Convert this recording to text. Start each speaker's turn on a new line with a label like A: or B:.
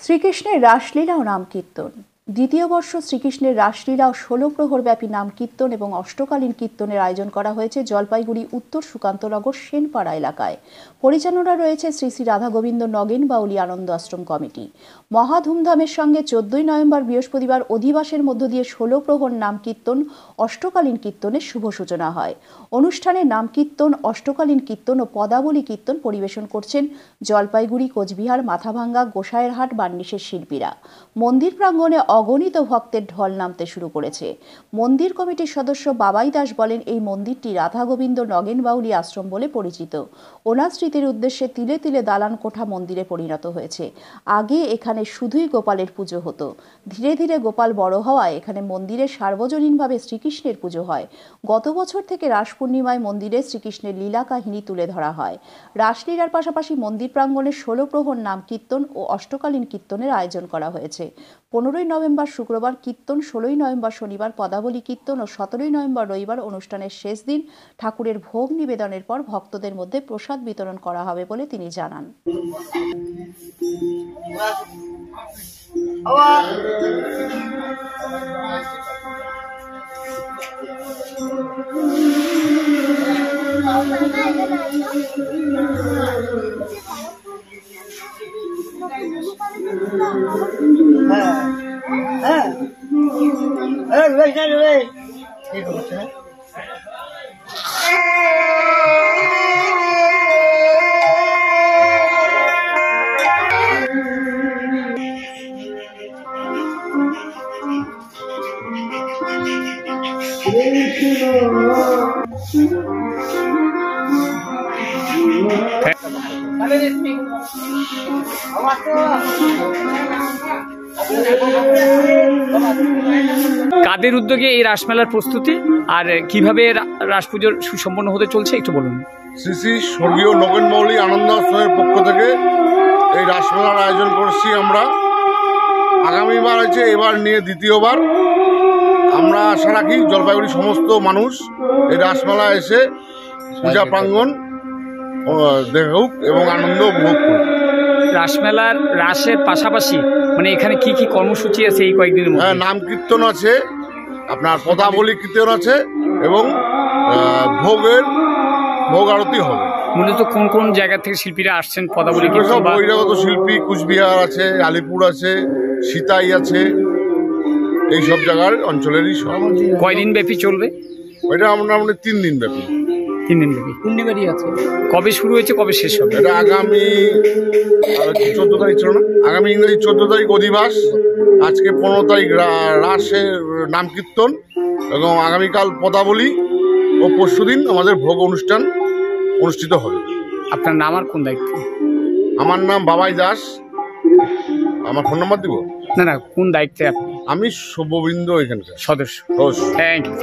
A: শ্রীকৃষ্ণের রাসলীলা ও নাম কীর্তন। দ্বিতীয় বর্ষ শ্রীকৃষ্ণের রাসলীলা ও 16 প্রহরব্যাপী নাম কীর্তন এবং অষ্টকালীন কীর্তনের আয়োজন করা হয়েছে জলপাইগুড়ি উত্তর সুকান্তনগর সেনপাড়া এলাকায়। পরিচালনা রয়েছে শ্রী শ্রী রাধা গোবিন্দ নগেন বাউলি আনন্দ আশ্রম কমিটি। মহা ধুমধামের সঙ্গে 14 নভেম্বর বৃহস্পতিবার অধিবাসের মধ্য দিয়ে 16 প্রহর নাম কীর্তন অষ্টকালীন কীর্তনের শুভ সূচনা হয়। অনুষ্ঠানে নাম কীর্তন, অষ্টকালীন কীর্তন ও পদাবলী কীর্তন পরিবেশন করছেন জলপাইগুড়ি, কোচবিহার, মাথাভাঙ্গা, গোসাইরহাট, বার্নিশের শিল্পীরা। মন্দির প্রাঙ্গণে অগণিত ভক্তের ঢল নামতে শুরু করেছে। মন্দির কমিটির সদস্য বাবাই দাস বলেন, এই মন্দিরটি রাধা গোবিন্দ নগেন বাউলি আশ্রম বলে পরিচিত। ওনার স্মৃতির উদ্দেশ্যে তিলে তিলে দালান কোঠা মন্দিরে পরিণত হয়েছে। আগে এখানে শুধুই গোপালের পুজো হতো। ধীরে ধীরে গোপাল বড় হওয়ায় এখানে মন্দিরে সার্বজনীনভাবে শ্রীকৃষ্ণের পুজো হয়। গত বছর থেকে রাস পূর্ণিমায় মন্দিরে শ্রীকৃষ্ণের লীলা কাহিনী তুলে ধরা হয়। রাসলীলার পাশাপাশি মন্দির প্রাঙ্গণে 16 প্রহর নাম কীর্তন ও অষ্টকালীন কীর্তনের আয়োজন করা হয়েছে। 15 নভেম্বর শুক্রবার কীর্তন, 16 নভেম্বর শনিবার পদাবলী কীর্তন ও 17 নভেম্বর রবিবার অনুষ্ঠানের শেষ দিন ঠাকুরের ভোগ নিবেদনের পর ভক্তদের মধ্যে প্রসাদ বিতরণ করা হবে বলে তিনি জানান।
B: কাদের উদ্যোগে এই রাসমেলার প্রস্তুতি আর কিভাবে রাস পুজোর সুসম্পন্ন হতে চলছে একটু বলুন।
C: শ্রী শ্রী স্বর্গীয় নগেন বাউলি আনন্দ আশ্রমের পক্ষ থেকে এই রাসমেলার আয়োজন করছি আমরা। আগামীবার আছে, এবার নিয়ে দ্বিতীয়বার। আমরা আশা রাখি জলপাইগুড়ি সমস্ত মানুষ এই রাসমেলা এসে পূজা প্রাঙ্গণ দেখুক এবং আনন্দ উপভোগ করুক।
B: রাসমেলার রাসের পাশাপাশি মানে এখানে কি কি কর্মসূচি আছে এই কয়েকদিনের মধ্যে?
C: নাম কীর্তন আছে, আপনার পদাবলী কীর্তন আছে এবং ভোগ আরতি হবে।
B: মূলত কোন কোন জায়গা থেকে শিল্পীরা আসছেন পদাবলী কীর্তন?
C: সব বহিরাগত শিল্পী, কুচবিহার আছে, আলিপুর আছে, সীতাই আছে, এই সব জায়গার অঞ্চলেরই সব।
B: কয়দিন ব্যাপী চলবে?
C: এটা আমরা 3 দিন ব্যাপী।
B: 3 দিন ব্যাপী। পূর্ণিমারই আছে। কবে শুরু হয়েছে, কবে শেষ হবে?
C: এটা আগামী 14 তারিখ ছিল না, আগামী ইংরেজি 14 তারিখ অধিবাস, আজকে 15 তারিখ রাসের নাম কীর্তন এবং আগামীকাল পদাবলী ও পরশুদিন আমাদের ভোগ অনুষ্ঠান অনুষ্ঠিত হবে।
B: আপনার নাম আর কোন দায়িত্ব?
C: আমার নাম বাবাই দাস। আমার ফোন নাম্বার দিব?
B: না, কোন দায়িত্বে আপনি?
C: আমি শুভবৃন্দ এখানকার
B: সদস্য। Thank you.